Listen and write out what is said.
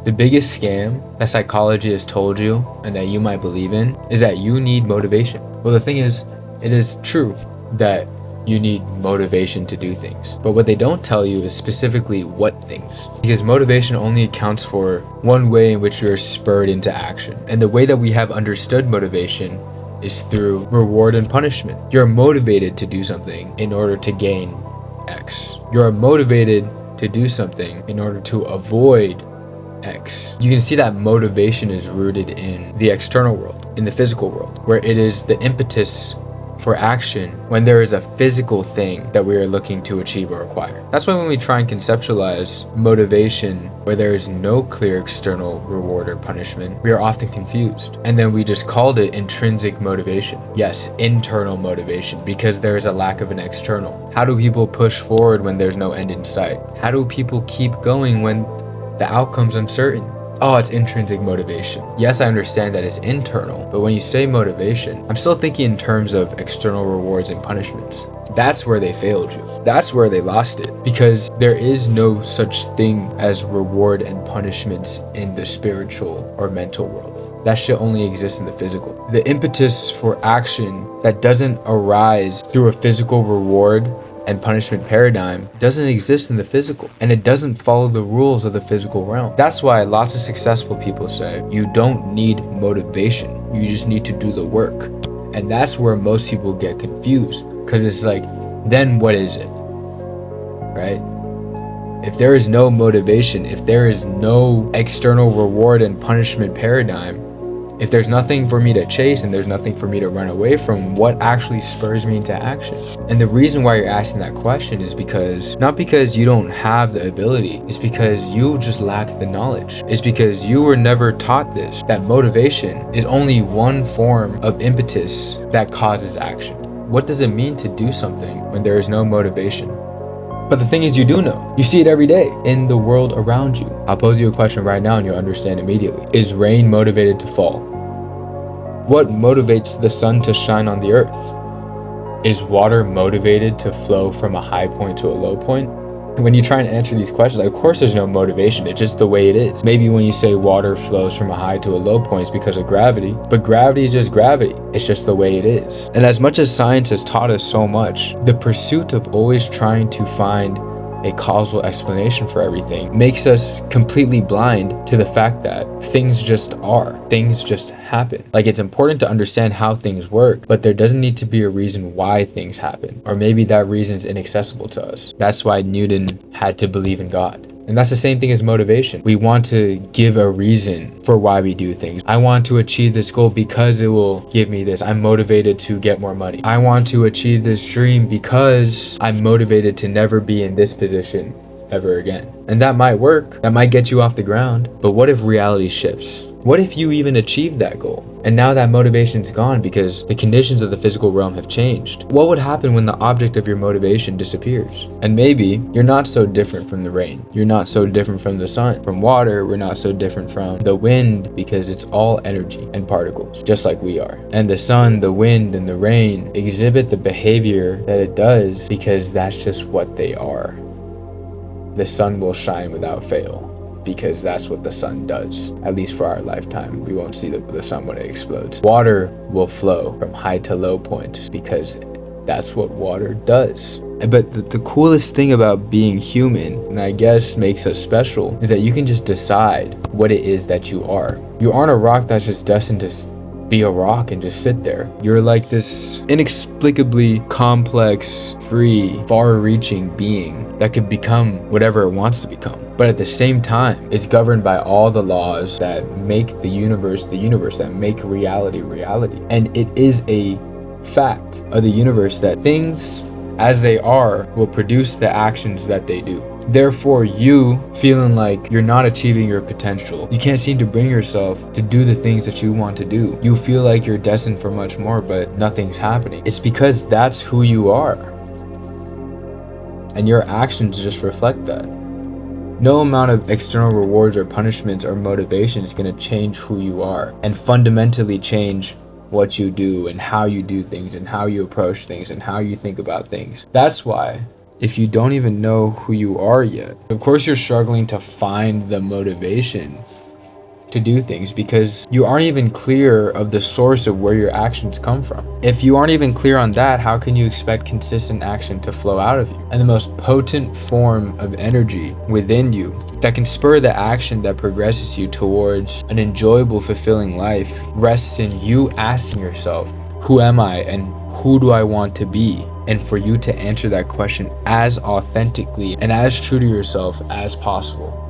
The biggest scam that psychology has told you and that you might believe in is that you need motivation. Well, the thing is, it is true that you need motivation to do things. But what they don't tell you is specifically what things. Because motivation only accounts for one way in which you're spurred into action. And the way that we have understood motivation is through reward and punishment. You're motivated to do something in order to gain X. You're motivated to do something in order to avoid X. You can see that motivation is rooted in the external world, in the physical world, where it is the impetus for action when there is a physical thing that we are looking to achieve or acquire. That's why when we try and conceptualize motivation where there is no clear external reward or punishment, we are often confused. And then we just called it intrinsic motivation. Yes, internal motivation, because there is a lack of an external. How do people push forward when there's no end in sight? How do people keep going when the outcome's uncertain? Oh, it's intrinsic motivation. Yes, I understand that it's internal, but when you say motivation, I'm still thinking in terms of external rewards and punishments. That's where they failed you. That's where they lost it, because there is no such thing as reward and punishments in the spiritual or mental world. That shit only exists in the physical. The impetus for action that doesn't arise through a physical reward and punishment paradigm doesn't exist in the physical, and it doesn't follow the rules of the physical realm. That's why lots of successful people say you don't need motivation, you just need to do the work. And that's where most people get confused, because it's like, then what is it, right? If there is no motivation, if there is no external reward and punishment paradigm, if there's nothing for me to chase and there's nothing for me to run away from, what actually spurs me into action? And the reason why you're asking that question is because, not because you don't have the ability, it's because you just lack the knowledge. It's because you were never taught this, that motivation is only one form of impetus that causes action. What does it mean to do something when there is no motivation? But the thing is, you do know. You see it every day in the world around you. I'll pose you a question right now and you'll understand immediately. Is rain motivated to fall? What motivates the sun to shine on the earth? Is water motivated to flow from a high point to a low point? When you try and answer these questions, of course there's no motivation, it's just the way it is. Maybe when you say water flows from a high to a low point, it's because of gravity, but gravity is just gravity. It's just the way it is. And as much as science has taught us so much, the pursuit of always trying to find a causal explanation for everything makes us completely blind to the fact that things just are. Things just happen. Like, it's important to understand how things work, but there doesn't need to be a reason why things happen. Or maybe that reason is inaccessible to us. That's why Newton had to believe in God. And that's the same thing as motivation. We want to give a reason for why we do things. I want to achieve this goal because it will give me this. I'm motivated to get more money. I want to achieve this dream because I'm motivated to never be in this position ever again. And that might work. That might get you off the ground. But what if reality shifts? What if you even achieved that goal? And now that motivation's gone because the conditions of the physical realm have changed. What would happen when the object of your motivation disappears? And maybe you're not so different from the rain. You're not so different from the sun. From water, we're not so different from the wind, because it's all energy and particles, just like we are. And the sun, the wind, and the rain exhibit the behavior that it does because that's just what they are. The sun will shine without fail, because that's what the sun does. At least for our lifetime, we won't see the sun when it explodes. Water will flow from high to low points because that's what water does. But the coolest thing about being human, and I guess makes us special, is that you can just decide what it is that you are. You aren't a rock that's just destined to be a rock and just sit there. You're like this inexplicably complex, free, far-reaching being that could become whatever it wants to become. But at the same time, it's governed by all the laws that make the universe, that make reality, reality. And it is a fact of the universe that things as they are will produce the actions that they do. Therefore, you feeling like you're not achieving your potential, you can't seem to bring yourself to do the things that you want to do. You feel like you're destined for much more, but nothing's happening. It's because that's who you are. And your actions just reflect that. No amount of external rewards or punishments or motivation is going to change who you are and fundamentally change what you do and how you do things and how you approach things and how you think about things. That's why if you don't even know who you are yet? Of course, you're struggling to find the motivation to do things because you aren't even clear of the source of where your actions come from. If you aren't even clear on that, how can you expect consistent action to flow out of you? And the most potent form of energy within you that can spur the action that progresses you towards an enjoyable, fulfilling life rests in you asking yourself, who am I and who do I want to be? And for you to answer that question as authentically and as true to yourself as possible.